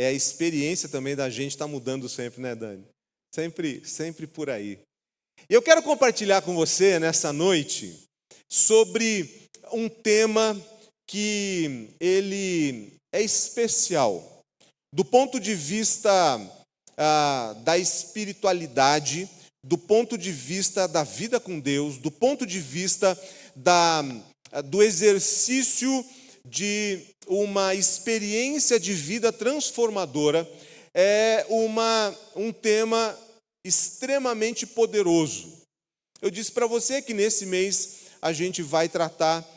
a experiência também da gente está mudando sempre, né, Dani? Sempre por aí. Eu quero compartilhar com você nessa noite sobre um tema que ele é especial do ponto de vista da espiritualidade, do ponto de vista da vida com Deus, do ponto de vista do exercício de uma experiência de vida transformadora. É um tema extremamente poderoso. Eu disse para você que nesse mês a gente vai tratar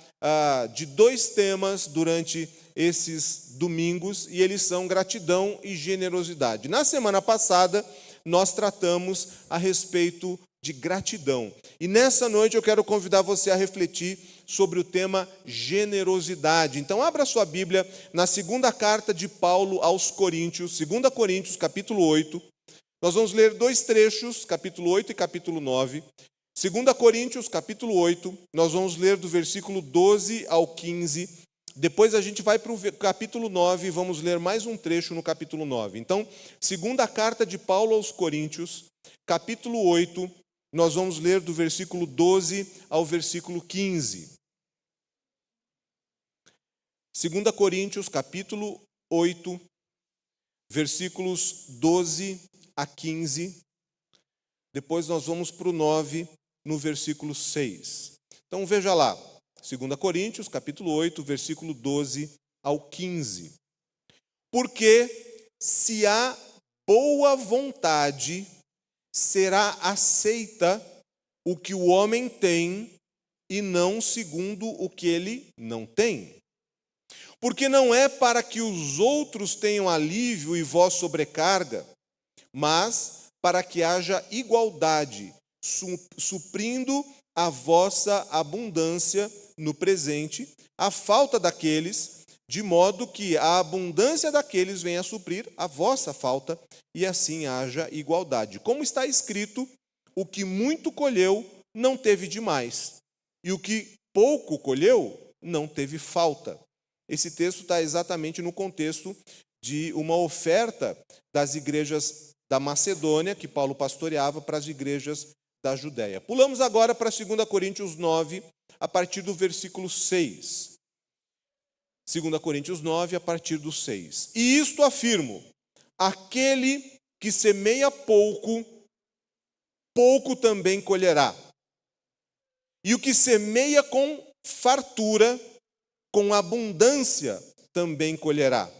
de 2 temas durante esses domingos, e eles são gratidão e generosidade. Na semana passada, nós tratamos a respeito de gratidão. E nessa noite eu quero convidar você a refletir sobre o tema generosidade. Então abra sua Bíblia na segunda carta de Paulo aos Coríntios, 2 Coríntios, capítulo 8. Nós vamos ler 2 trechos, capítulo 8 e capítulo 9. 2 Coríntios, capítulo 8, nós vamos ler do versículo 12 ao 15. Depois a gente vai para o capítulo 9 e vamos ler mais um trecho no capítulo 9. Então, segunda carta de Paulo aos Coríntios, capítulo 8, nós vamos ler do versículo 12 ao versículo 15. 2 Coríntios, capítulo 8, versículos 12 a 15. Depois nós vamos para o 9, no versículo 6. Então veja lá, 2 Coríntios, capítulo 8, versículo 12 ao 15. Porque se há boa vontade, será aceita o que o homem tem e não segundo o que ele não tem. Porque não é para que os outros tenham alívio e vós sobrecarga, mas para que haja igualdade, suprindo a vossa abundância no presente, a falta daqueles, de modo que a abundância daqueles venha a suprir a vossa falta, e assim haja igualdade. Como está escrito, o que muito colheu não teve demais, e o que pouco colheu não teve falta. Esse texto está exatamente no contexto de uma oferta das igrejas da Macedônia, que Paulo pastoreava, para as igrejas da Judéia. Pulamos agora para 2 Coríntios 9, a partir do versículo 6. 2 Coríntios 9, a partir do 6. E isto afirmo, aquele que semeia pouco, pouco também colherá. E o que semeia com fartura, com abundância também colherá.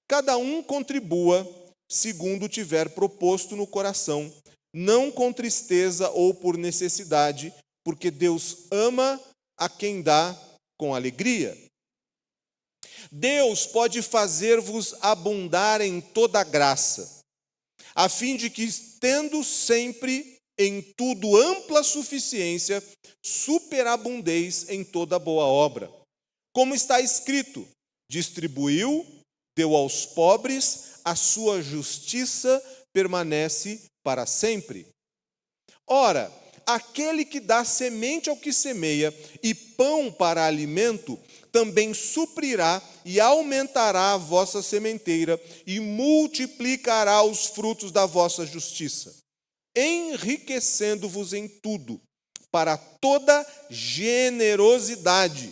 Cada um contribua segundo tiver proposto no coração, não com tristeza ou por necessidade, porque Deus ama a quem dá com alegria. Deus pode fazer-vos abundar em toda graça, a fim de que, tendo sempre em tudo ampla suficiência, superabundeis em toda boa obra. Como está escrito, distribuiu, deu aos pobres, a sua justiça permanece para sempre. Ora, aquele que dá semente ao que semeia e pão para alimento, também suprirá e aumentará a vossa sementeira e multiplicará os frutos da vossa justiça, enriquecendo-vos em tudo, para toda generosidade,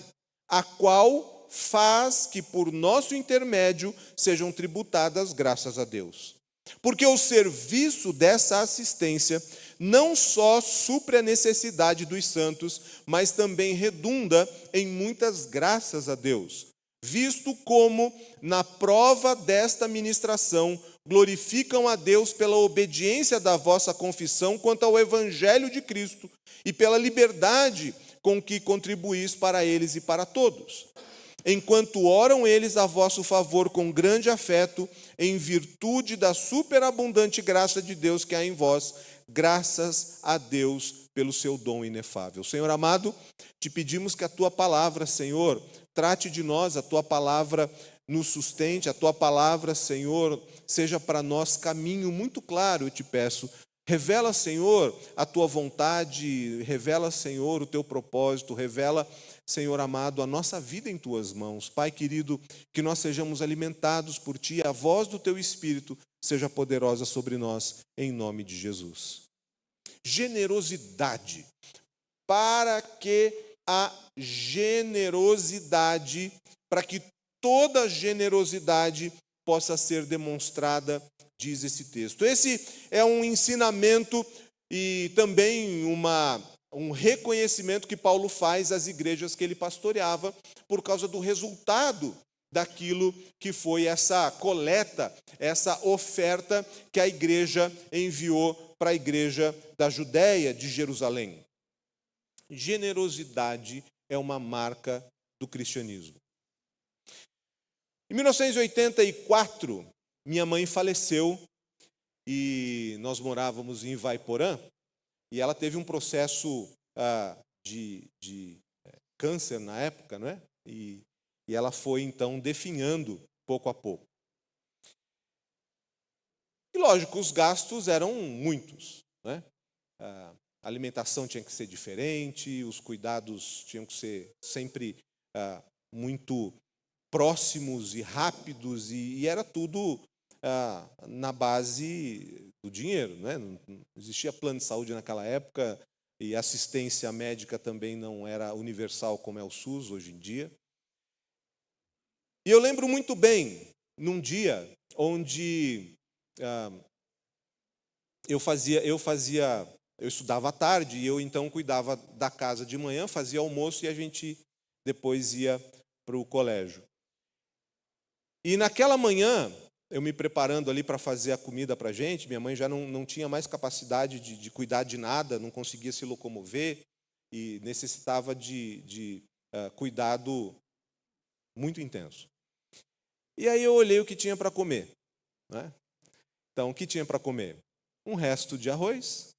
a qual faz que por nosso intermédio sejam tributadas graças a Deus. Porque o serviço dessa assistência não só supre a necessidade dos santos, mas também redunda em muitas graças a Deus, visto como, na prova desta ministração, glorificam a Deus pela obediência da vossa confissão quanto ao Evangelho de Cristo e pela liberdade com que contribuís para eles e para todos. Enquanto oram eles a vosso favor com grande afeto, em virtude da superabundante graça de Deus que há em vós, graças a Deus pelo seu dom inefável. Senhor amado, te pedimos que a tua palavra, Senhor, trate de nós, a tua palavra nos sustente, a tua palavra, Senhor, seja para nós caminho muito claro, eu te peço, Revela, Senhor, a tua vontade, revela, Senhor, o teu propósito, revela, Senhor amado, a nossa vida em tuas mãos. Pai querido, que nós sejamos alimentados por ti, a voz do teu Espírito seja poderosa sobre nós, em nome de Jesus. Generosidade. Para que a generosidade, para que toda generosidade possa ser demonstrada, diz esse texto. Esse é um ensinamento e também um reconhecimento que Paulo faz às igrejas que ele pastoreava por causa do resultado daquilo que foi essa coleta, essa oferta que a igreja enviou para a igreja da Judéia, de Jerusalém. Generosidade é uma marca do cristianismo. Em 1984, minha mãe faleceu e nós morávamos em Ivaiporã e ela teve um processo de câncer na época, não é? E ela foi então definhando pouco a pouco. E lógico, os gastos eram muitos, né? A alimentação tinha que ser diferente, os cuidados tinham que ser sempre muito próximos e rápidos, e era tudo na base do dinheiro, né? Não existia plano de saúde naquela época, e assistência médica também não era universal como é o SUS hoje em dia. E eu lembro muito bem, num dia onde eu estudava à tarde, e eu então cuidava da casa de manhã, fazia almoço e a gente depois ia para o colégio. E naquela manhã, eu me preparando ali para fazer a comida para a gente, minha mãe já não tinha mais capacidade de cuidar de nada, não conseguia se locomover e necessitava de cuidado muito intenso. E aí eu olhei o que tinha para comer, né? Então, o que tinha para comer? Um resto de arroz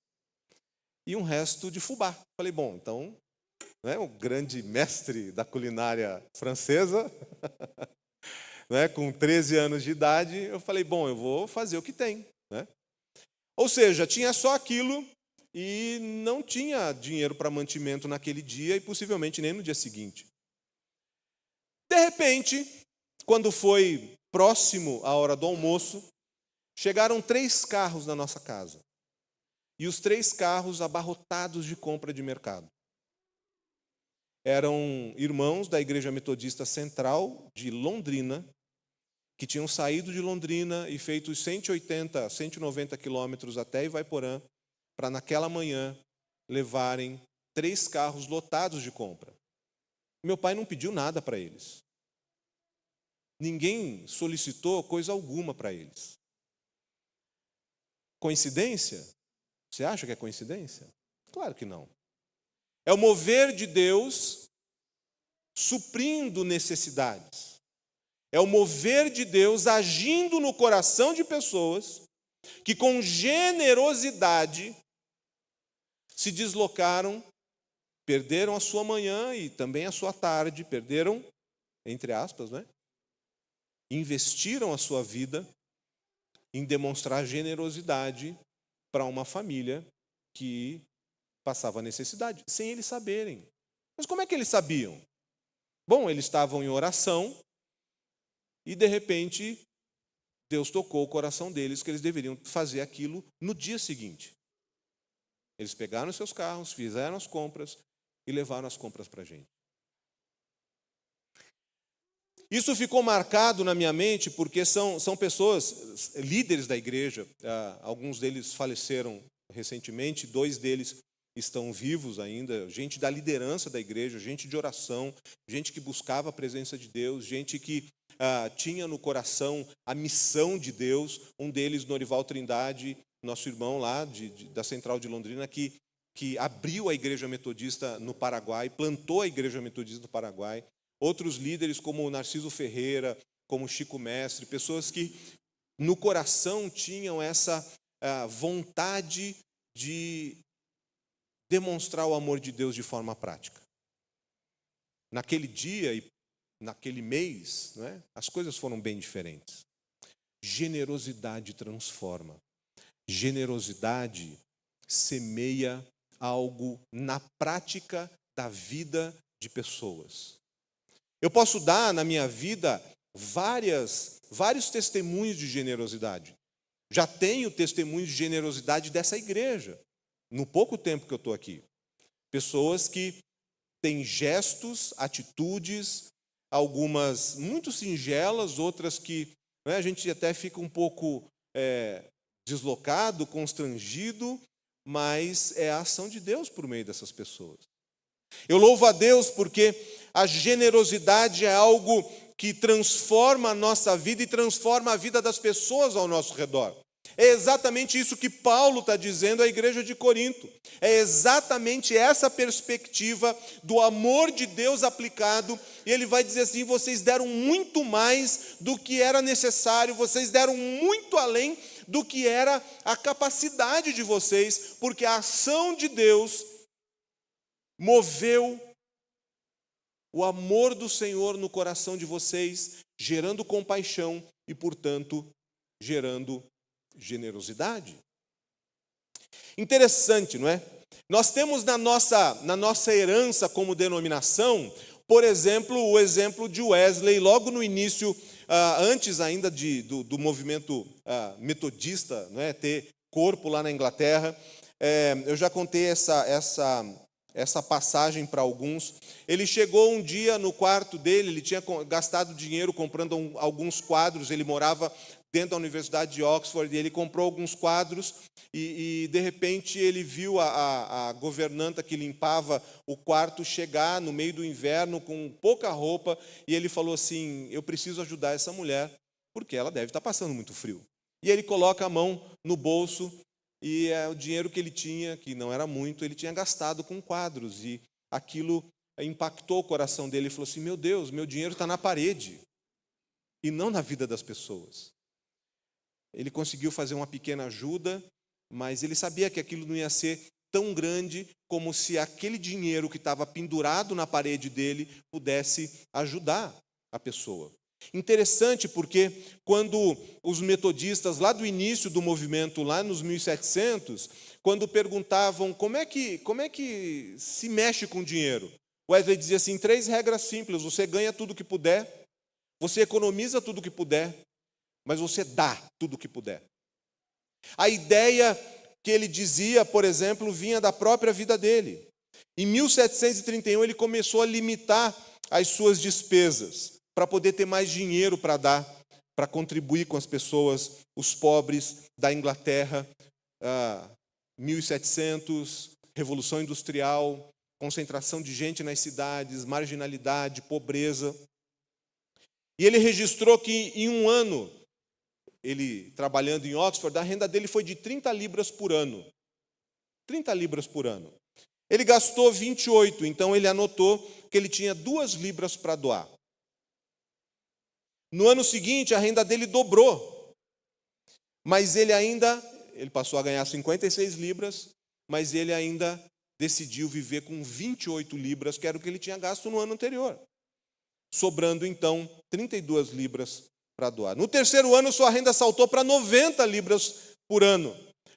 e um resto de fubá. Falei, bom, então, né, o grande mestre da culinária francesa, né, com 13 anos de idade, eu falei, bom, eu vou fazer o que tem, né? Ou seja, tinha só aquilo e não tinha dinheiro para mantimento naquele dia e possivelmente nem no dia seguinte. De repente, quando foi próximo à hora do almoço, chegaram 3 carros na nossa casa. E os 3 carros abarrotados de compra de mercado. Eram irmãos da Igreja Metodista Central de Londrina, que tinham saído de Londrina e feito os 180, 190 quilômetros até Ivaiporã, para naquela manhã levarem 3 carros lotados de compra. Meu pai não pediu nada para eles. Ninguém solicitou coisa alguma para eles. Coincidência? Você acha que é coincidência? Claro que não. É o mover de Deus suprindo necessidades. É o mover de Deus agindo no coração de pessoas que com generosidade se deslocaram, perderam a sua manhã e também a sua tarde, perderam, entre aspas, né? Investiram a sua vida em demonstrar generosidade para uma família que passava necessidade, sem eles saberem. Mas como é que eles sabiam? Bom, eles estavam em oração e, de repente, Deus tocou o coração deles que eles deveriam fazer aquilo no dia seguinte. Eles pegaram seus carros, fizeram as compras e levaram as compras para a gente. Isso ficou marcado na minha mente porque são pessoas, líderes da igreja, alguns deles faleceram recentemente, 2 deles estão vivos ainda, gente da liderança da igreja, gente de oração, gente que buscava a presença de Deus, gente que tinha no coração a missão de Deus. Um deles, Norival Trindade, nosso irmão lá da Central de Londrina, que abriu a igreja metodista no Paraguai, plantou a igreja metodista do Paraguai. Outros líderes como o Narciso Ferreira, como o Chico Mestre, pessoas que no coração tinham essa vontade de demonstrar o amor de Deus de forma prática. Naquele dia e naquele mês, né, as coisas foram bem diferentes. Generosidade transforma. Generosidade semeia algo na prática da vida de pessoas. Eu posso dar na minha vida vários testemunhos de generosidade. Já tenho testemunhos de generosidade dessa igreja, no pouco tempo que eu estou aqui. Pessoas que têm gestos, atitudes, algumas muito singelas, outras que a gente até fica um pouco deslocado, constrangido, mas é a ação de Deus por meio dessas pessoas. Eu louvo a Deus porque a generosidade é algo que transforma a nossa vida e transforma a vida das pessoas ao nosso redor. É exatamente isso que Paulo está dizendo à igreja de Corinto. É exatamente essa perspectiva do amor de Deus aplicado. E ele vai dizer assim: vocês deram muito mais do que era necessário, vocês deram muito além do que era a capacidade de vocês, porque a ação de Deus moveu o amor do Senhor no coração de vocês, gerando compaixão e, portanto, gerando generosidade. Interessante, não é? Nós temos na nossa herança como denominação, por exemplo, o exemplo de Wesley, logo no início, antes ainda do movimento metodista, não é? Ter corpo lá na Inglaterra. Eu já contei essa passagem para alguns. Ele chegou um dia no quarto dele, ele tinha gastado dinheiro comprando alguns quadros, ele morava dentro da Universidade de Oxford, e ele comprou alguns quadros, e de repente ele viu a governanta que limpava o quarto chegar no meio do inverno com pouca roupa, e ele falou assim: eu preciso ajudar essa mulher, porque ela deve estar passando muito frio. E ele coloca a mão no bolso, e o dinheiro que ele tinha, que não era muito, ele tinha gastado com quadros, e aquilo impactou o coração dele. Ele falou assim: meu Deus, meu dinheiro está na parede, e não na vida das pessoas. Ele conseguiu fazer uma pequena ajuda, mas ele sabia que aquilo não ia ser tão grande como se aquele dinheiro que estava pendurado na parede dele pudesse ajudar a pessoa. Interessante porque quando os metodistas, lá do início do movimento, lá nos 1700, quando perguntavam como é que se mexe com dinheiro, Wesley dizia assim: 3 regras simples: você ganha tudo que puder, você economiza tudo que puder, mas você dá tudo o que puder. A ideia que ele dizia, por exemplo, vinha da própria vida dele. Em 1731, ele começou a limitar as suas despesas, para poder ter mais dinheiro para dar, para contribuir com as pessoas, os pobres da Inglaterra. 1700, Revolução Industrial, concentração de gente nas cidades, marginalidade, pobreza. E ele registrou que em um ano, ele trabalhando em Oxford, a renda dele foi de 30 libras por ano. 30 libras por ano. Ele gastou 28, então ele anotou que ele tinha 2 libras para doar. No ano seguinte, a renda dele dobrou. Mas ele passou a ganhar 56 libras, mas ele ainda decidiu viver com 28 libras, que era o que ele tinha gasto no ano anterior. Sobrando, então, 32 libras para doar. No terceiro ano, sua renda saltou para 90 libras por ano.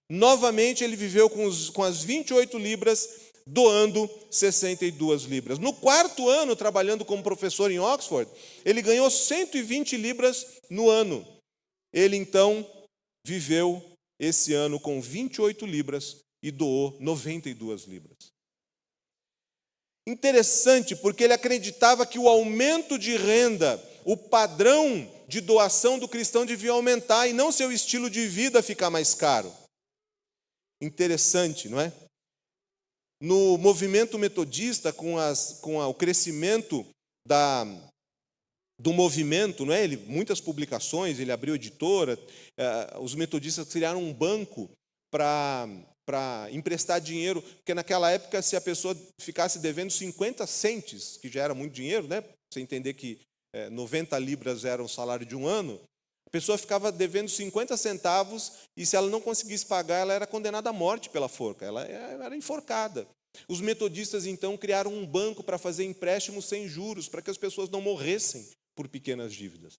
Novamente, ele viveu com as 28 libras, doando 62 libras. No quarto ano, trabalhando como professor em Oxford, ele ganhou 120 libras no ano. Ele, então, viveu esse ano com 28 libras e doou 92 libras. Interessante, porque ele acreditava que o aumento de renda, o padrão de doação do cristão devia aumentar e não seu estilo de vida ficar mais caro. Interessante, não é? No movimento metodista, com o crescimento do movimento, não é? Muitas publicações, ele abriu editora, os metodistas criaram um banco para emprestar dinheiro, porque naquela época, se a pessoa ficasse devendo 50 centes, que já era muito dinheiro, né? Você entender que 90 libras era o salário de um ano, a pessoa ficava devendo 50 centavos e se ela não conseguisse pagar, ela era condenada à morte pela forca, ela era enforcada. Os metodistas, então, criaram um banco para fazer empréstimos sem juros, para que as pessoas não morressem por pequenas dívidas.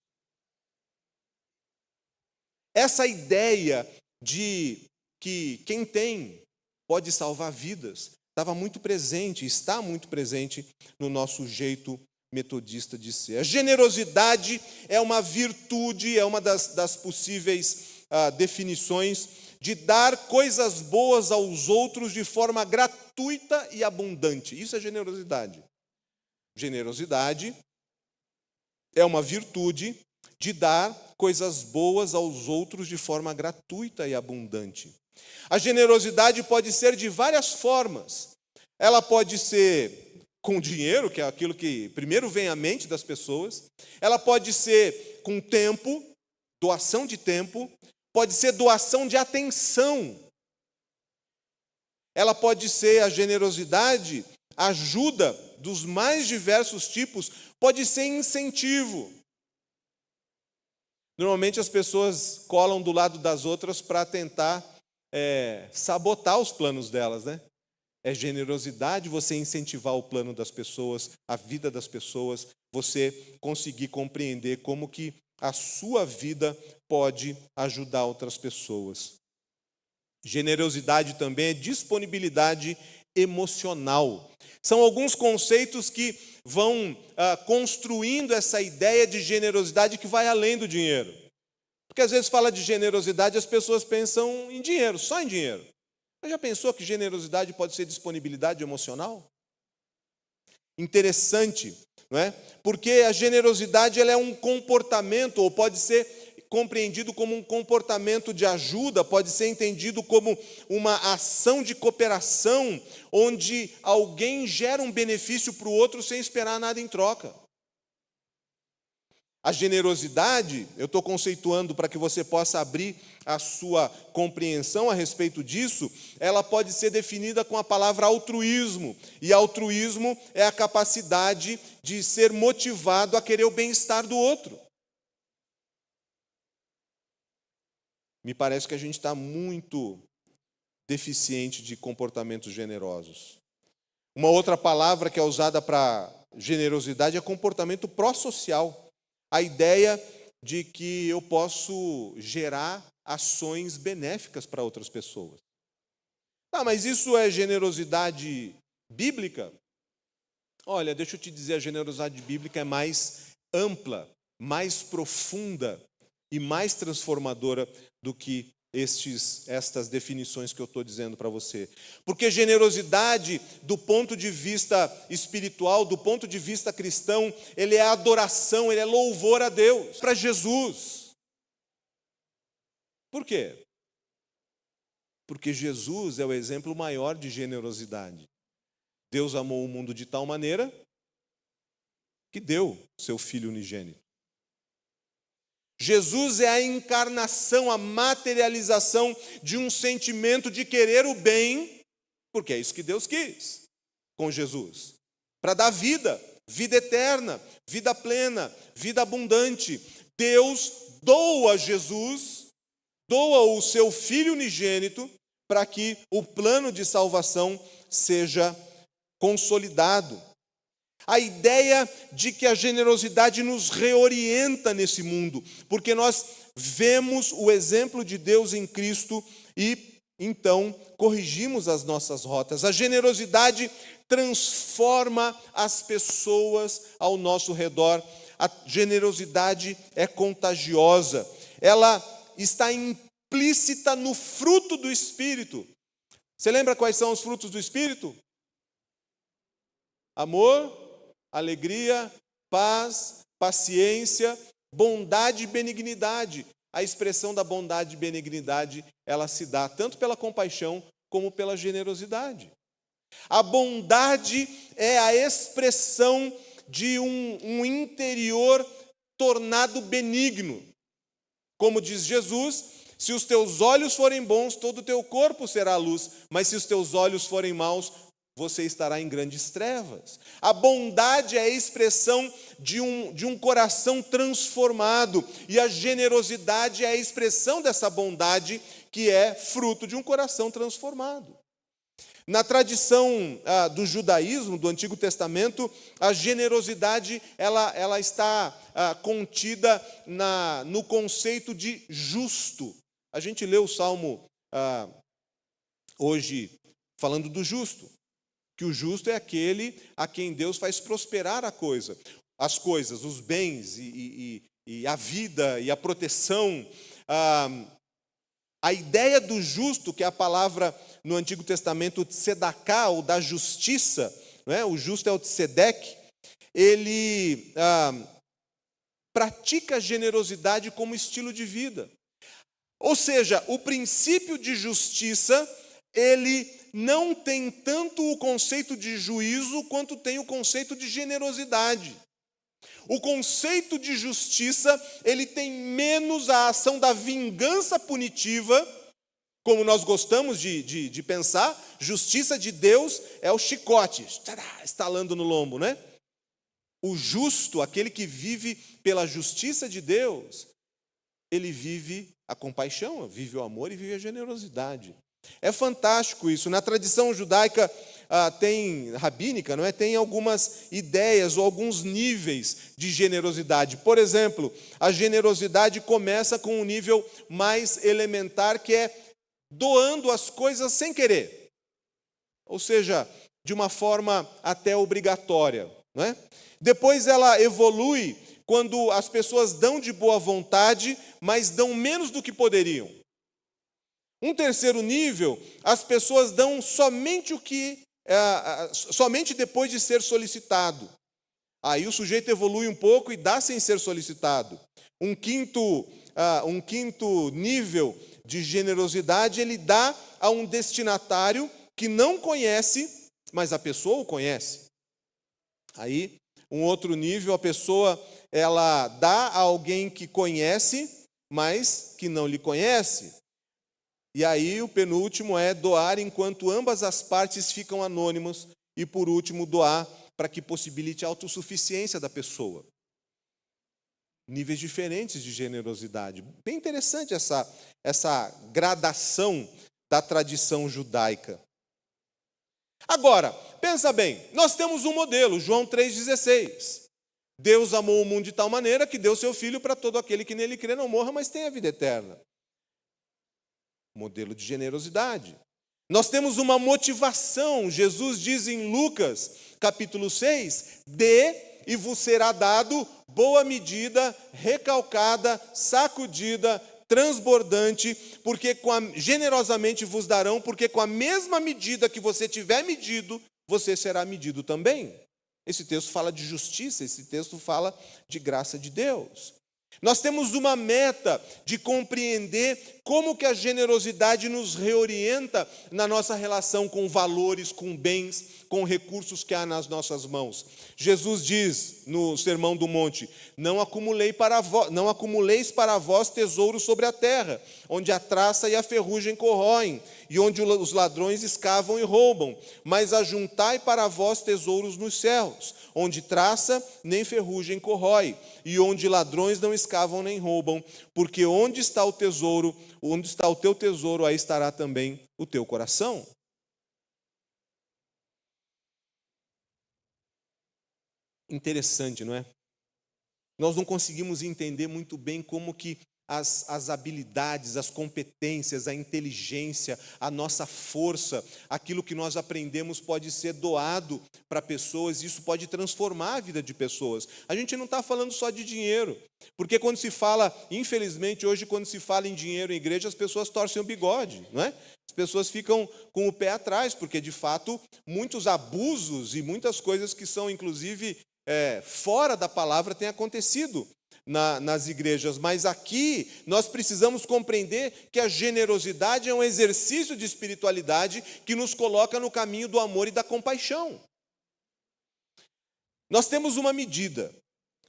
Essa ideia de que quem tem pode salvar vidas, estava muito presente, está muito presente no nosso jeito metodista de ser. A generosidade é uma virtude, é uma das possíveis definições de dar coisas boas aos outros de forma gratuita e abundante. Isso é generosidade. Generosidade é uma virtude de dar coisas boas aos outros de forma gratuita e abundante. A generosidade pode ser de várias formas. Ela pode ser com dinheiro, que é aquilo que primeiro vem à mente das pessoas. Ela pode ser com tempo, doação de tempo. Pode ser doação de atenção. Ela pode ser a generosidade, ajuda dos mais diversos tipos. Pode ser incentivo. Normalmente as pessoas colam do lado das outras para tentar sabotar os planos delas, né? É generosidade você incentivar o plano das pessoas, a vida das pessoas, você conseguir compreender como que a sua vida pode ajudar outras pessoas. Generosidade também é disponibilidade emocional. São alguns conceitos que vão construindo essa ideia de generosidade que vai além do dinheiro. Porque às vezes fala de generosidade, as pessoas pensam em dinheiro, só em dinheiro. Mas já pensou que generosidade pode ser disponibilidade emocional? Interessante, não é? Porque a generosidade ela é um comportamento, ou pode ser compreendido como um comportamento de ajuda, pode ser entendido como uma ação de cooperação, onde alguém gera um benefício para o outro sem esperar nada em troca. A generosidade, eu estou conceituando para que você possa abrir a sua compreensão a respeito disso, ela pode ser definida com a palavra altruísmo. E altruísmo é a capacidade de ser motivado a querer o bem-estar do outro. Me parece que a gente está muito deficiente de comportamentos generosos. Uma outra palavra que é usada para generosidade é comportamento pró-social. A ideia de que eu posso gerar ações benéficas para outras pessoas. Mas isso é generosidade bíblica? Olha, deixa eu te dizer, a generosidade bíblica é mais ampla, mais profunda e mais transformadora do que estas definições que eu estou dizendo para você. Porque generosidade, do ponto de vista espiritual, do ponto de vista cristão, ele é adoração, ele é louvor a Deus, para Jesus. Por quê? Porque Jesus é o exemplo maior de generosidade. Deus amou o mundo de tal maneira que deu seu Filho unigênito. Jesus é a encarnação, a materialização de um sentimento de querer o bem, porque é isso que Deus quis com Jesus, para dar vida, vida eterna, vida plena, vida abundante. Deus doa Jesus, doa o seu Filho unigênito, para que o plano de salvação seja consolidado. A ideia de que a generosidade nos reorienta nesse mundo, porque nós vemos o exemplo de Deus em Cristo e, então, corrigimos as nossas rotas. A generosidade transforma as pessoas ao nosso redor. A generosidade é contagiosa. Ela está implícita no fruto do Espírito. Você lembra quais são os frutos do Espírito? Amor, alegria, paz, paciência, bondade e benignidade. A expressão da bondade e benignidade, ela se dá tanto pela compaixão como pela generosidade. A bondade é a expressão de um interior tornado benigno. Como diz Jesus, se os teus olhos forem bons, todo o teu corpo será luz, mas se os teus olhos forem maus, você estará em grandes trevas. A bondade é a expressão de um coração transformado. E a generosidade é a expressão dessa bondade que é fruto de um coração transformado. Na tradição do judaísmo, do Antigo Testamento, a generosidade ela está contida no conceito de justo. A gente lê o Salmo hoje falando do justo, que o justo é aquele a quem Deus faz prosperar as coisas, os bens e a vida e a proteção. A ideia do justo, que é a palavra no Antigo Testamento tzedaká, ou da justiça, não é? O justo é o tzedek, ele pratica a generosidade como estilo de vida. Ou seja, o princípio de justiça, ele não tem tanto o conceito de juízo quanto tem o conceito de generosidade. O conceito de justiça, ele tem menos a ação da vingança punitiva, como nós gostamos de pensar. Justiça de Deus é o chicote, estalando no lombo, né? O justo, aquele que vive pela justiça de Deus, ele vive a compaixão, vive o amor e vive a generosidade. É fantástico isso. Na tradição judaica rabínica, não é? Tem algumas ideias ou alguns níveis de generosidade. Por exemplo, a generosidade começa com um nível mais elementar, que é doando as coisas sem querer. Ou seja, de uma forma até obrigatória, não é? Depois ela evolui quando as pessoas dão de boa vontade, mas dão menos do que poderiam. Um terceiro nível, as pessoas dão somente somente depois de ser solicitado. Aí o sujeito evolui um pouco e dá sem ser solicitado. Um quinto nível de generosidade, ele dá a um destinatário que não conhece, mas a pessoa o conhece. Aí, um outro nível, a pessoa ela dá a alguém que conhece, mas que não lhe conhece. E aí o penúltimo é doar enquanto ambas as partes ficam anônimas. E por último, doar para que possibilite a autossuficiência da pessoa. Níveis diferentes de generosidade. Bem interessante essa gradação da tradição judaica. Agora, pensa bem, nós temos um modelo, João 3,16. Deus amou o mundo de tal maneira que deu seu Filho para todo aquele que nele crê não morra, mas tenha vida eterna. Modelo de generosidade. Nós temos uma motivação. Jesus diz em Lucas, capítulo 6, dê e vos será dado boa medida, recalcada, sacudida, transbordante, porque generosamente vos darão, porque com a mesma medida que você tiver medido, você será medido também. Esse texto fala de justiça, esse texto fala de graça de Deus. Nós temos uma meta de compreender como que a generosidade nos reorienta na nossa relação com valores, com bens, com recursos que há nas nossas mãos. Jesus diz no Sermão do Monte, não acumuleis para vós tesouros sobre a terra, onde a traça e a ferrugem corroem, e onde os ladrões escavam e roubam, mas ajuntai para vós tesouros nos céus, onde traça nem ferrugem corrói, e onde ladrões não escavam nem roubam, porque onde está o teu tesouro, aí estará também o teu coração. Interessante, não é? Nós não conseguimos entender muito bem como que as habilidades, as competências, a inteligência, a nossa força, aquilo que nós aprendemos pode ser doado para pessoas, e isso pode transformar a vida de pessoas. A gente não está falando só de dinheiro, porque quando se fala, infelizmente hoje, quando se fala em dinheiro em igreja, as pessoas torcem o bigode, não é? As pessoas ficam com o pé atrás, porque de fato muitos abusos e muitas coisas que são inclusive fora da palavra têm acontecido nas igrejas, mas aqui nós precisamos compreender que a generosidade é um exercício de espiritualidade que nos coloca no caminho do amor e da compaixão. Nós temos uma medida.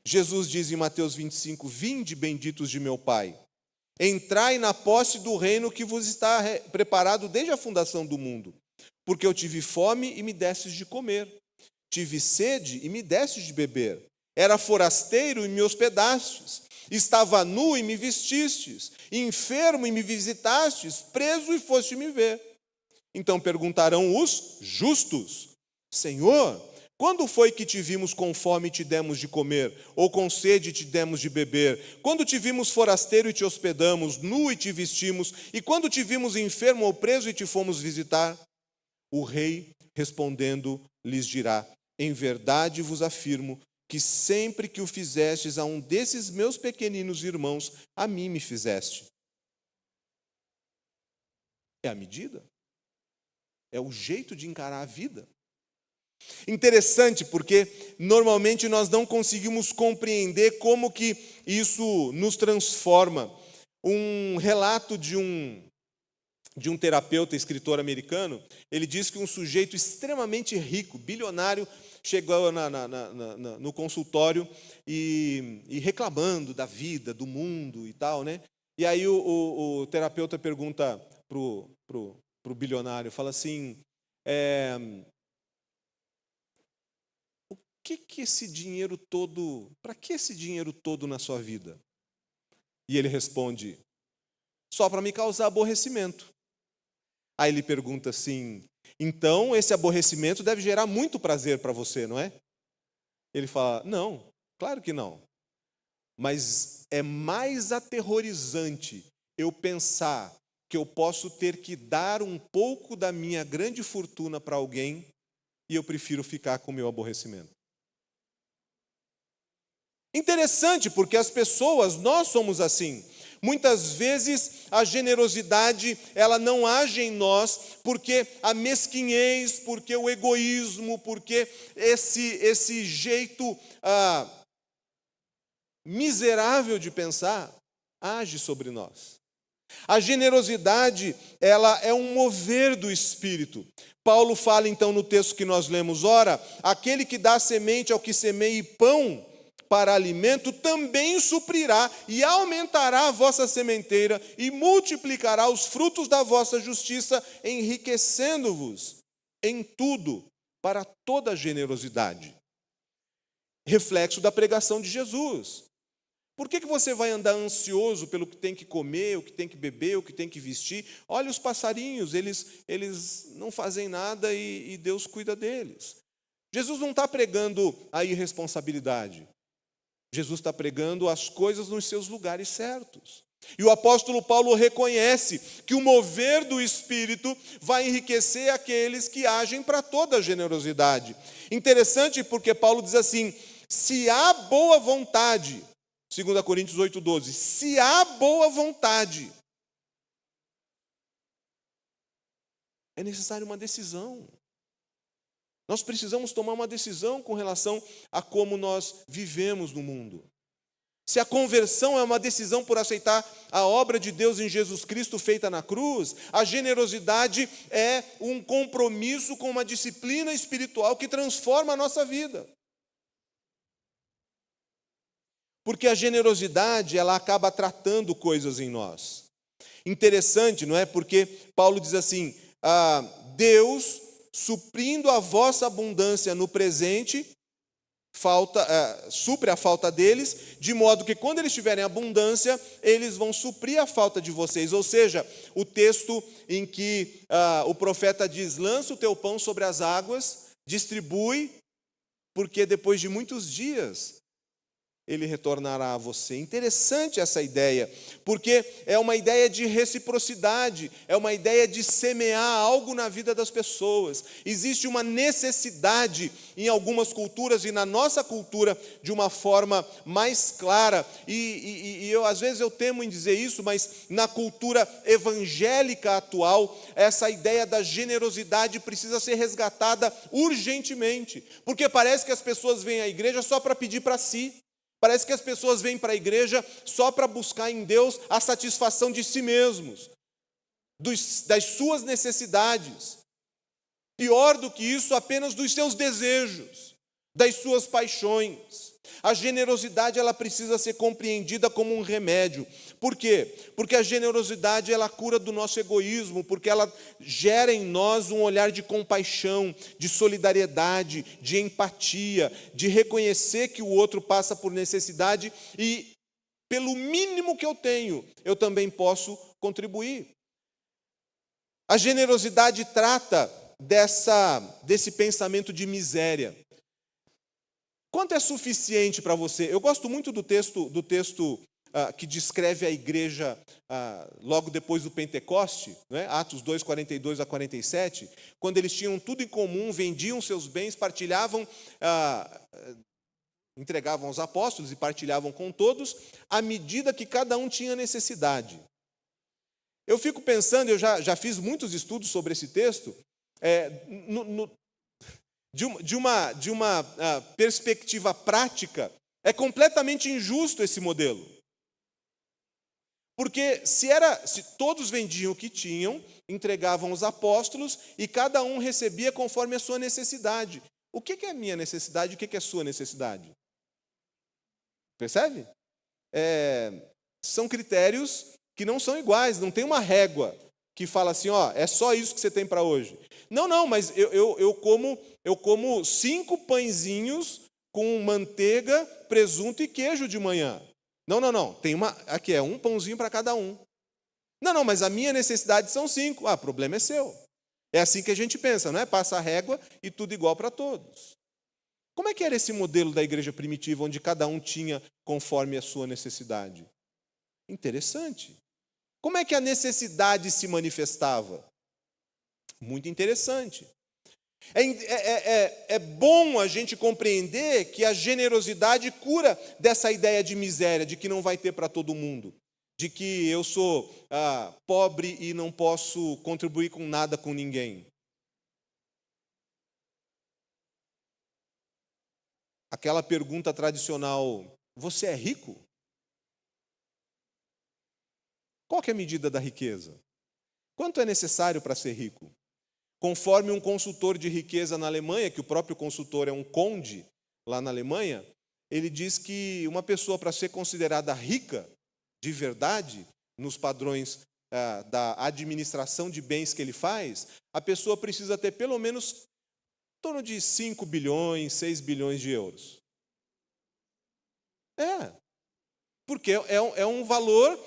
Jesus diz em Mateus 25, vinde benditos de meu Pai, entrai na posse do reino que vos está preparado desde a fundação do mundo, porque eu tive fome e me destes de comer, tive sede e me destes de beber, era forasteiro e me hospedastes, estava nu e me vestistes, enfermo e me visitastes, preso e foste me ver. Então perguntarão os justos, Senhor, Quando foi que te vimos com fome e te demos de comer, ou com sede e te demos de beber? Quando te vimos forasteiro e te hospedamos, nu e te vestimos, e quando te vimos enfermo ou preso e te fomos visitar? O rei, respondendo, lhes dirá: em verdade vos afirmo que sempre que o fizestes a um desses meus pequeninos irmãos, a mim me fizeste. É a medida, é o jeito de encarar a vida. Interessante, porque normalmente nós não conseguimos compreender como que isso nos transforma. Um relato de um terapeuta, escritor americano, ele diz que um sujeito extremamente rico, bilionário, chegou no consultório e reclamando da vida, do mundo e tal, né? E aí o terapeuta pergunta pro bilionário, fala assim, para que esse dinheiro todo na sua vida? E ele responde: só para me causar aborrecimento. Aí ele pergunta assim: então esse aborrecimento deve gerar muito prazer para você, não é? Ele fala: não, claro que não. Mas é mais aterrorizante eu pensar que eu posso ter que dar um pouco da minha grande fortuna para alguém e eu prefiro ficar com o meu aborrecimento. Interessante, porque as pessoas, nós somos assim. Muitas vezes a generosidade, ela não age em nós porque a mesquinhez, porque o egoísmo, porque esse jeito miserável de pensar age sobre nós. A generosidade, ela é um mover do Espírito. Paulo fala então no texto que nós lemos: ora, aquele que dá semente ao que semeie pão para alimento, também suprirá e aumentará a vossa sementeira e multiplicará os frutos da vossa justiça, enriquecendo-vos em tudo para toda generosidade. Reflexo da pregação de Jesus. Por que você vai andar ansioso pelo que tem que comer, o que tem que beber, o que tem que vestir? Olha os passarinhos, eles não fazem nada e Deus cuida deles. Jesus não está pregando a irresponsabilidade. Jesus está pregando as coisas nos seus lugares certos. E o apóstolo Paulo reconhece que o mover do Espírito vai enriquecer aqueles que agem para toda a generosidade. Interessante porque Paulo diz assim: se há boa vontade, 2 Coríntios 8,12, se há boa vontade, é necessário uma decisão. Nós precisamos tomar uma decisão com relação a como nós vivemos no mundo. Se a conversão é uma decisão por aceitar a obra de Deus em Jesus Cristo feita na cruz, a generosidade é um compromisso com uma disciplina espiritual que transforma a nossa vida. Porque a generosidade, ela acaba tratando coisas em nós. Interessante, não é? Porque Paulo diz assim: Deus, suprindo a vossa abundância no presente, supre a falta deles, de modo que quando eles tiverem abundância, eles vão suprir a falta de vocês. Ou seja, o texto em que o profeta diz: lança o teu pão sobre as águas, distribui, porque depois de muitos dias ele retornará a você. Interessante essa ideia, porque é uma ideia de reciprocidade, é uma ideia de semear algo na vida das pessoas. Existe uma necessidade em algumas culturas e na nossa cultura de uma forma mais clara, e às vezes eu temo em dizer isso, mas na cultura evangélica atual, essa ideia da generosidade precisa ser resgatada urgentemente, porque parece que as pessoas vêm à igreja só para pedir para si. Parece que as pessoas vêm para a igreja só para buscar em Deus a satisfação de si mesmos, das suas necessidades. Pior do que isso, apenas dos seus desejos, das suas paixões. A generosidade, ela precisa ser compreendida como um remédio. Por quê? Porque a generosidade, ela cura do nosso egoísmo, porque ela gera em nós um olhar de compaixão, de solidariedade, de empatia, de reconhecer que o outro passa por necessidade e, pelo mínimo que eu tenho, eu também posso contribuir. A generosidade trata desse pensamento de miséria. Quanto é suficiente para você? Eu gosto muito do texto que descreve a igreja logo depois do Pentecoste, né? Atos 2, 42 a 47, quando eles tinham tudo em comum, vendiam seus bens, partilhavam, entregavam aos apóstolos e partilhavam com todos, à medida que cada um tinha necessidade. Eu fico pensando, eu já fiz muitos estudos sobre esse texto, de uma perspectiva prática, é completamente injusto esse modelo. Porque se todos vendiam o que tinham, entregavam aos apóstolos e cada um recebia conforme a sua necessidade. O que é a minha necessidade e o que é a sua necessidade? Percebe? São critérios que não são iguais, não tem uma régua que fala assim, é só isso que você tem para hoje. Não, mas eu como 5 pãezinhos com manteiga, presunto e queijo de manhã. Não. Aqui é um pãozinho para cada um. Não, mas a minha necessidade são 5. O problema é seu. É assim que a gente pensa, não é? Passa a régua e tudo igual para todos. Como é que era esse modelo da igreja primitiva, onde cada um tinha conforme a sua necessidade? Interessante. Como é que a necessidade se manifestava? Muito interessante. É bom a gente compreender que a generosidade cura dessa ideia de miséria, de que não vai ter para todo mundo, de que eu sou pobre e não posso contribuir com nada com ninguém. Aquela pergunta tradicional, você é rico? Qual que é a medida da riqueza? Quanto é necessário para ser rico? Conforme um consultor de riqueza na Alemanha, que o próprio consultor é um conde lá na Alemanha, ele diz que uma pessoa, para ser considerada rica de verdade, nos padrões da administração de bens que ele faz, a pessoa precisa ter pelo menos em torno de 5 bilhões, 6 bilhões de euros. Porque é um valor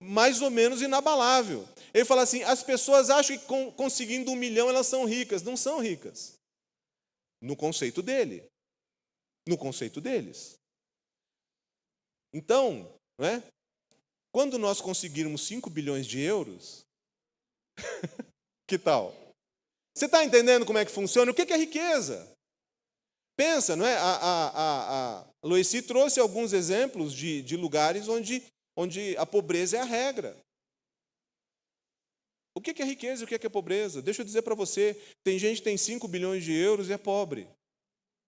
mais ou menos inabalável. Ele fala assim, as pessoas acham que conseguindo 1 milhão elas são ricas. Não são ricas. No conceito dele. No conceito deles. Então, quando nós conseguirmos 5 bilhões de euros, que tal? Você está entendendo como é que funciona? O que é riqueza? Pensa, não é? A Loeci trouxe alguns exemplos de lugares onde a pobreza é a regra. O que é riqueza e o que é pobreza? Deixa eu dizer para você, tem gente que tem 5 bilhões de euros e é pobre.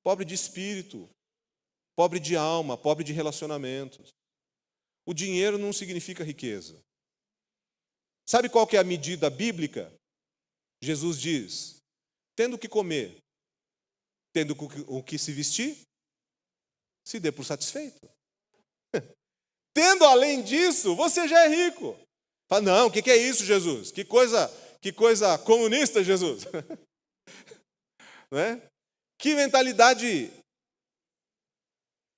Pobre de espírito, pobre de alma, pobre de relacionamentos. O dinheiro não significa riqueza. Sabe qual que é a medida bíblica? Jesus diz, tendo o que comer, tendo o que se vestir, se dê por satisfeito. Tendo além disso, você já é rico. Fala, não, o que é isso, Jesus? Que coisa comunista, Jesus. Não é? Que mentalidade.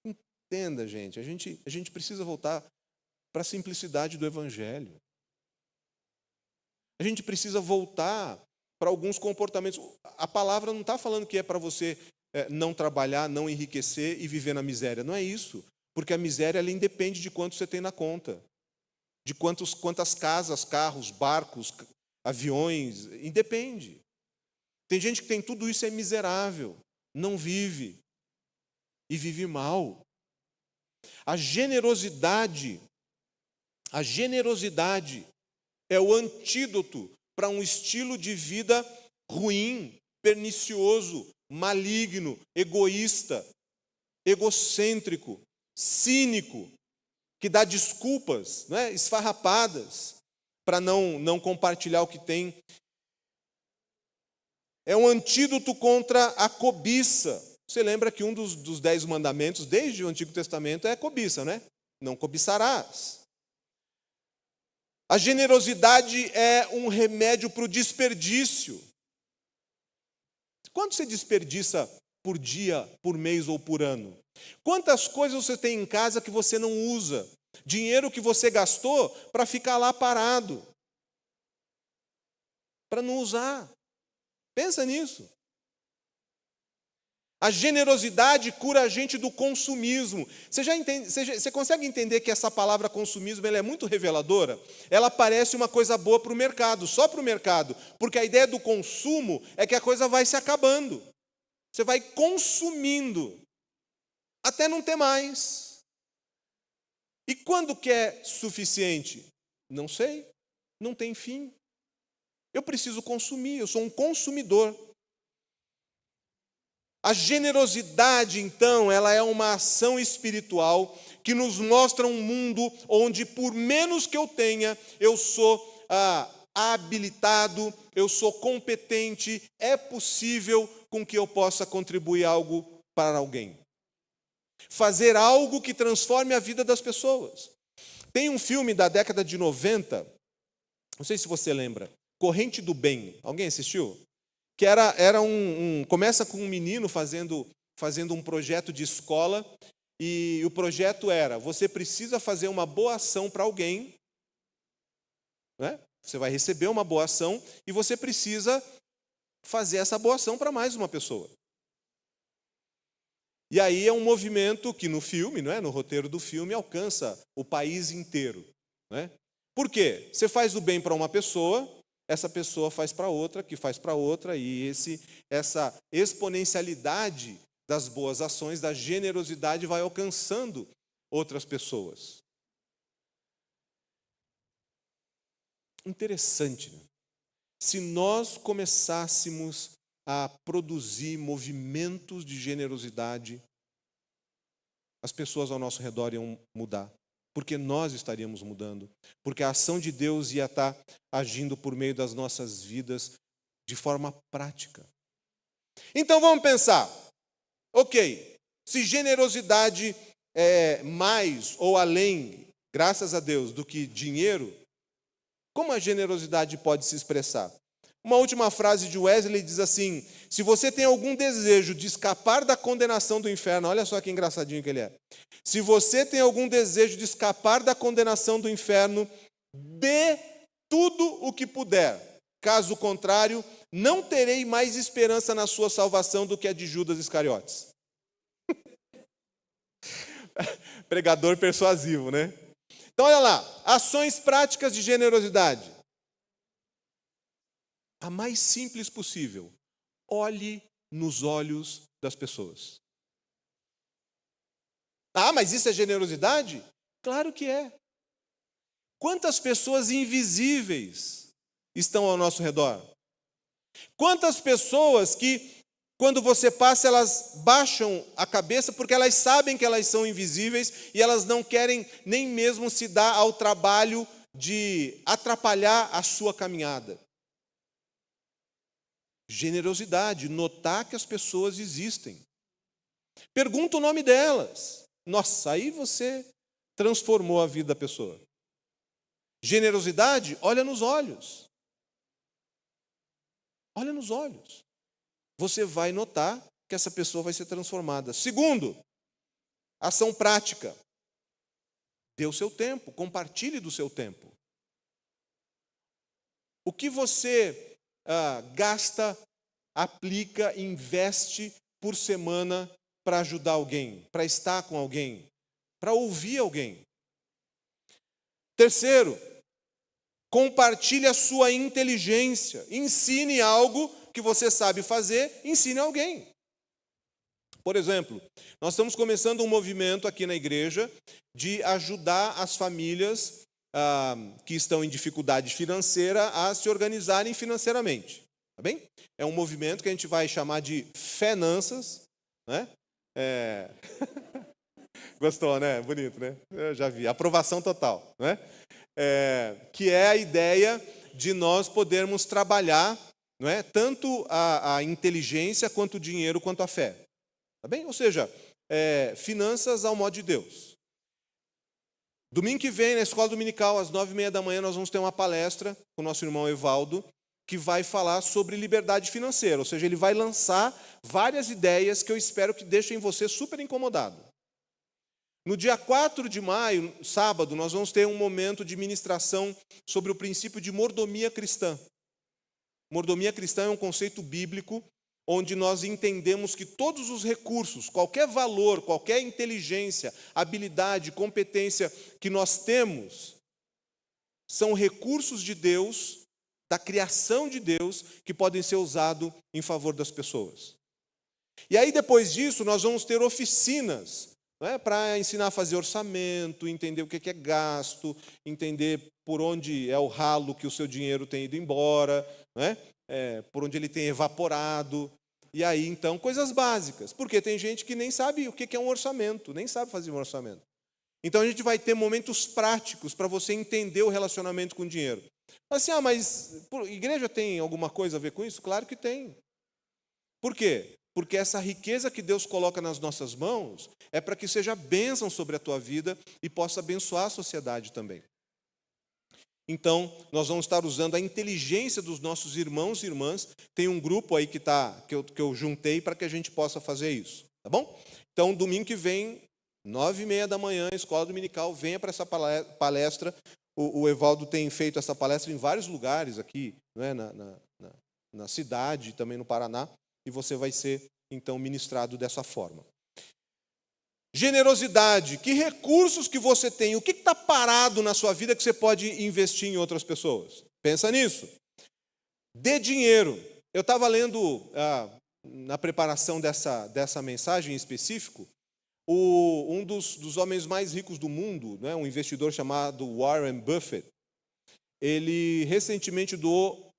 Entenda, gente, a gente precisa voltar para a simplicidade do Evangelho. A gente precisa voltar para alguns comportamentos. A palavra não está falando que é para você não trabalhar, não enriquecer e viver na miséria. Não é isso. Porque a miséria ela independe de quanto você tem na conta. De quantas casas, carros, barcos, aviões, independe. Tem gente que tem tudo isso e é miserável, não vive e vive mal. A generosidade é o antídoto para um estilo de vida ruim, pernicioso, maligno, egoísta, egocêntrico, cínico, que dá desculpas, esfarrapadas, para não compartilhar o que tem. É um antídoto contra a cobiça. Você lembra que um dos 10 mandamentos, desde o Antigo Testamento, é a cobiça, né? Não cobiçarás. A generosidade é um remédio para o desperdício. Quanto você desperdiça por dia, por mês ou por ano? Quantas coisas você tem em casa que você não usa? Dinheiro que você gastou para ficar lá parado. Para não usar. Pensa nisso. A generosidade cura a gente do consumismo. Você consegue entender que essa palavra consumismo ela é muito reveladora? Ela parece uma coisa boa para o mercado, só para o mercado, porque a ideia do consumo é que a coisa vai se acabando. Você vai consumindo até não ter mais. E quando que é suficiente? Não sei, não tem fim. Eu preciso consumir, eu sou um consumidor. A generosidade, então, ela é uma ação espiritual que nos mostra um mundo onde, por menos que eu tenha, eu sou habilitado, eu sou competente, é possível com que eu possa contribuir algo para alguém. Fazer algo que transforme a vida das pessoas. Tem um filme da década de 90, não sei se você lembra, Corrente do Bem. Alguém assistiu? Que começa com um menino fazendo um projeto de escola, e o projeto era, você precisa fazer uma boa ação para alguém, né? Você vai receber uma boa ação, e você precisa fazer essa boa ação para mais uma pessoa. E aí é um movimento que no filme, não é? No roteiro do filme, alcança o país inteiro. Né? Por quê? Você faz o bem para uma pessoa, essa pessoa faz para outra, que faz para outra, e essa exponencialidade das boas ações, da generosidade, vai alcançando outras pessoas. Interessante, né? Se nós começássemos a produzir movimentos de generosidade, as pessoas ao nosso redor iam mudar. Porque nós estaríamos mudando, porque a ação de Deus ia estar agindo por meio das nossas vidas de forma prática. Então vamos pensar, ok, se generosidade é mais ou além, graças a Deus, do que dinheiro, como a generosidade pode se expressar? Uma última frase de Wesley diz assim, se você tem algum desejo de escapar da condenação do inferno, olha só que engraçadinho que ele é. Se você tem algum desejo de escapar da condenação do inferno, dê tudo o que puder. Caso contrário, não terei mais esperança na sua salvação do que a de Judas Iscariotes. Pregador persuasivo, né? Então, olha lá, ações práticas de generosidade. A mais simples possível. Olhe nos olhos das pessoas. Ah, mas isso é generosidade? Claro que é. Quantas pessoas invisíveis estão ao nosso redor? Quantas pessoas que, quando você passa, elas baixam a cabeça porque elas sabem que elas são invisíveis e elas não querem nem mesmo se dar ao trabalho de atrapalhar a sua caminhada. Generosidade, notar que as pessoas existem. Pergunta o nome delas. Nossa, aí você transformou a vida da pessoa. Generosidade, olha nos olhos. Olha nos olhos. Você vai notar que essa pessoa vai ser transformada. Segundo, ação prática. Dê o seu tempo, compartilhe do seu tempo. O que você gasta, aplica, investe por semana para ajudar alguém, para estar com alguém, para ouvir alguém. Terceiro, compartilhe a sua inteligência. Ensine algo que você sabe fazer, ensine alguém. Por exemplo, nós estamos começando um movimento aqui na igreja de ajudar as famílias que estão em dificuldade financeira a se organizarem financeiramente. Tá bem? É um movimento que a gente vai chamar de Finanças, né? Gostou, né? Bonito, né? Eu já vi. Aprovação total, né? Que é a ideia de nós podermos trabalhar, não é? Tanto a inteligência, quanto o dinheiro, quanto a fé. Tá bem? Ou seja, finanças ao modo de Deus. Domingo que vem, na escola dominical, às 9h30 da manhã, nós vamos ter uma palestra com o nosso irmão Evaldo, que vai falar sobre liberdade financeira. Ou seja, ele vai lançar várias ideias que eu espero que deixem você super incomodado. No dia 4 de maio, sábado, nós vamos ter um momento de ministração sobre o princípio de mordomia cristã. Mordomia cristã é um conceito bíblico onde nós entendemos que todos os recursos, qualquer valor, qualquer inteligência, habilidade, competência que nós temos, são recursos de Deus, da criação de Deus, que podem ser usados em favor das pessoas. E aí, depois disso, nós vamos ter oficinas, para ensinar a fazer orçamento, entender o que é gasto, entender por onde é o ralo que o seu dinheiro tem ido embora, por onde ele tem evaporado. E aí, então, coisas básicas. Porque tem gente que nem sabe o que é um orçamento, nem sabe fazer um orçamento. Então, a gente vai ter momentos práticos para você entender o relacionamento com o dinheiro. Assim, mas igreja tem alguma coisa a ver com isso? Claro que tem. Por quê? Porque essa riqueza que Deus coloca nas nossas mãos é para que seja bênção sobre a tua vida e possa abençoar a sociedade também. Então, nós vamos estar usando a inteligência dos nossos irmãos e irmãs. Tem um grupo aí que eu juntei para que a gente possa fazer isso, tá bom? Então, domingo que vem, 9h30 da manhã, Escola Dominical, venha para essa palestra. O Evaldo tem feito essa palestra em vários lugares aqui, na cidade, também no Paraná, e você vai ser, então, ministrado dessa forma. Generosidade, que recursos que você tem? O que está parado na sua vida que você pode investir em outras pessoas? Pensa nisso. Dê dinheiro. Eu estava lendo, na preparação dessa mensagem em específico, um dos homens mais ricos do mundo, um investidor chamado Warren Buffett, ele recentemente doou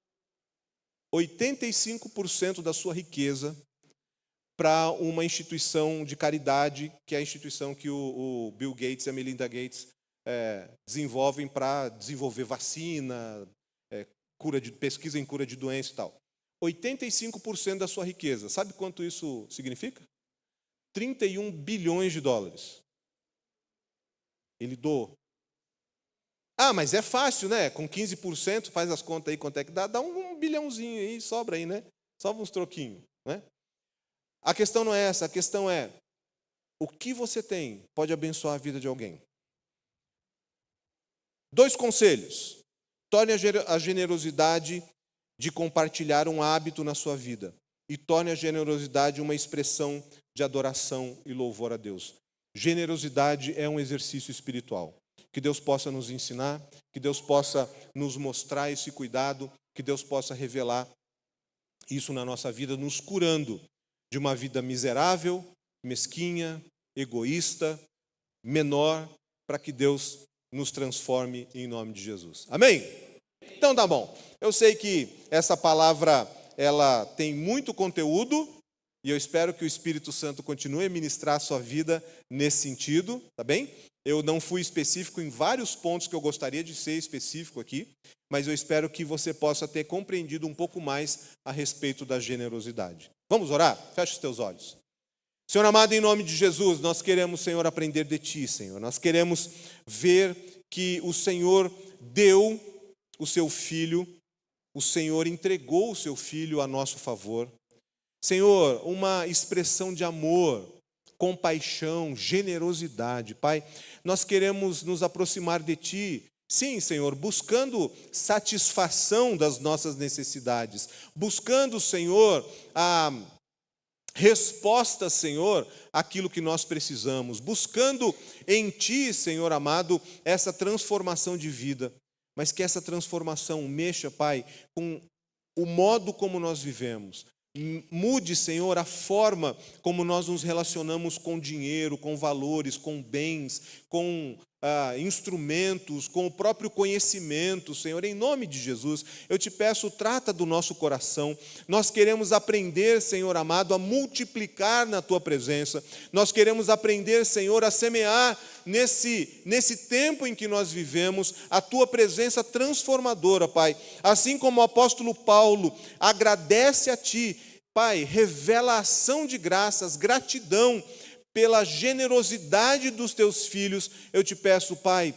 85% da sua riqueza para uma instituição de caridade, que é a instituição que o Bill Gates e a Melinda Gates desenvolvem para desenvolver vacina, pesquisa em cura de doença e tal. 85% da sua riqueza. Sabe quanto isso significa? 31 bilhões de dólares. Ele doou. Mas é fácil, né? Com 15%, faz as contas aí, quanto é que dá? Dá um bilhãozinho aí, sobra aí, né? Sobra uns troquinhos, né? A questão não é essa, a questão é, o que você tem pode abençoar a vida de alguém? 2 conselhos. Torne a generosidade de compartilhar um hábito na sua vida. E torne a generosidade uma expressão de adoração e louvor a Deus. Generosidade é um exercício espiritual. Que Deus possa nos ensinar, que Deus possa nos mostrar esse cuidado, que Deus possa revelar isso na nossa vida, nos curando de uma vida miserável, mesquinha, egoísta, menor, para que Deus nos transforme em nome de Jesus. Amém? Então tá bom. Eu sei que essa palavra, ela tem muito conteúdo, e eu espero que o Espírito Santo continue a ministrar a sua vida nesse sentido, tá bem? Eu não fui específico em vários pontos que eu gostaria de ser específico aqui, mas eu espero que você possa ter compreendido um pouco mais a respeito da generosidade. Vamos orar? Feche os teus olhos. Senhor amado, em nome de Jesus, nós queremos, Senhor, aprender de Ti, Senhor. Nós queremos ver que o Senhor deu o Seu Filho, o Senhor entregou o Seu Filho a nosso favor. Senhor, uma expressão de amor, compaixão, generosidade. Pai, nós queremos nos aproximar de Ti, sim, Senhor, buscando satisfação das nossas necessidades, buscando, Senhor, a resposta, Senhor, àquilo que nós precisamos, buscando em Ti, Senhor amado, essa transformação de vida, mas que essa transformação mexa, Pai, com o modo como nós vivemos. Mude, Senhor, a forma como nós nos relacionamos com dinheiro, com valores, com bens, com instrumentos, com o próprio conhecimento, Senhor, em nome de Jesus, eu te peço, trata do nosso coração. Nós queremos aprender, Senhor amado, a multiplicar na Tua presença. Nós queremos aprender, Senhor, a semear nesse tempo em que nós vivemos, a Tua presença transformadora, Pai. Assim como o apóstolo Paulo agradece a Ti, Pai, revela a ação de graças, gratidão pela generosidade dos Teus filhos. Eu te peço, Pai,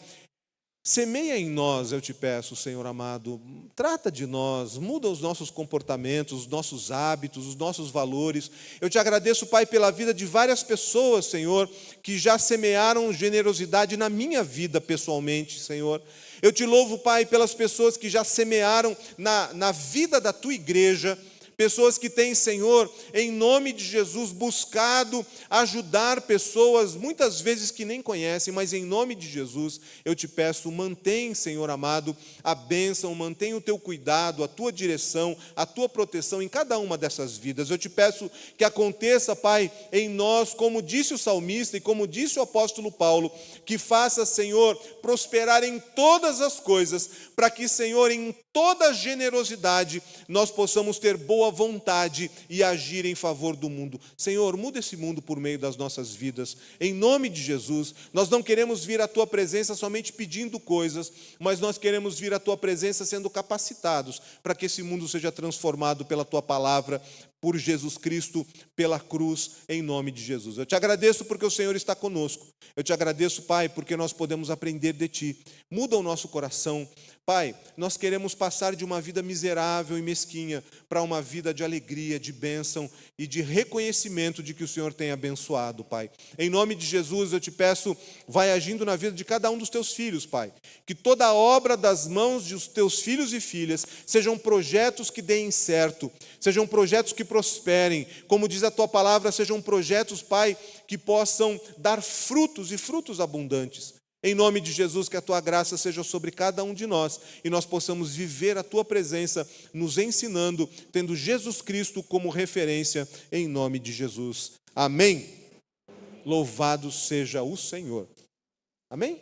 semeia em nós, eu te peço, Senhor amado, trata de nós, muda os nossos comportamentos, os nossos hábitos, os nossos valores. Eu te agradeço, Pai, pela vida de várias pessoas, Senhor, que já semearam generosidade na minha vida pessoalmente, Senhor. Eu te louvo, Pai, pelas pessoas que já semearam na vida da Tua igreja, pessoas que têm, Senhor, em nome de Jesus, buscado ajudar pessoas, muitas vezes que nem conhecem, mas em nome de Jesus, eu te peço, mantém, Senhor amado, a bênção, mantém o teu cuidado, a tua direção, a tua proteção em cada uma dessas vidas. Eu te peço que aconteça, Pai, em nós, como disse o salmista e como disse o apóstolo Paulo, que faça, Senhor, prosperar em todas as coisas, para que, Senhor, em toda generosidade, nós possamos ter boa vontade e agir em favor do mundo. Senhor, muda esse mundo por meio das nossas vidas, em nome de Jesus. Nós não queremos vir à tua presença somente pedindo coisas, mas nós queremos vir à tua presença sendo capacitados para que esse mundo seja transformado pela tua palavra, por Jesus Cristo, pela cruz, em nome de Jesus. Eu te agradeço porque o Senhor está conosco. Eu te agradeço, Pai, porque nós podemos aprender de Ti. Muda o nosso coração. Pai, nós queremos passar de uma vida miserável e mesquinha para uma vida de alegria, de bênção e de reconhecimento de que o Senhor tem abençoado, Pai. Em nome de Jesus, eu te peço, vai agindo na vida de cada um dos teus filhos, Pai. Que toda a obra das mãos dos teus filhos e filhas sejam projetos que deem certo, sejam projetos que prosperem. Como diz a tua palavra, sejam projetos, Pai, que possam dar frutos e frutos abundantes. Em nome de Jesus, que a tua graça seja sobre cada um de nós e nós possamos viver a tua presença, nos ensinando, tendo Jesus Cristo como referência, em nome de Jesus. Amém. Louvado seja o Senhor. Amém?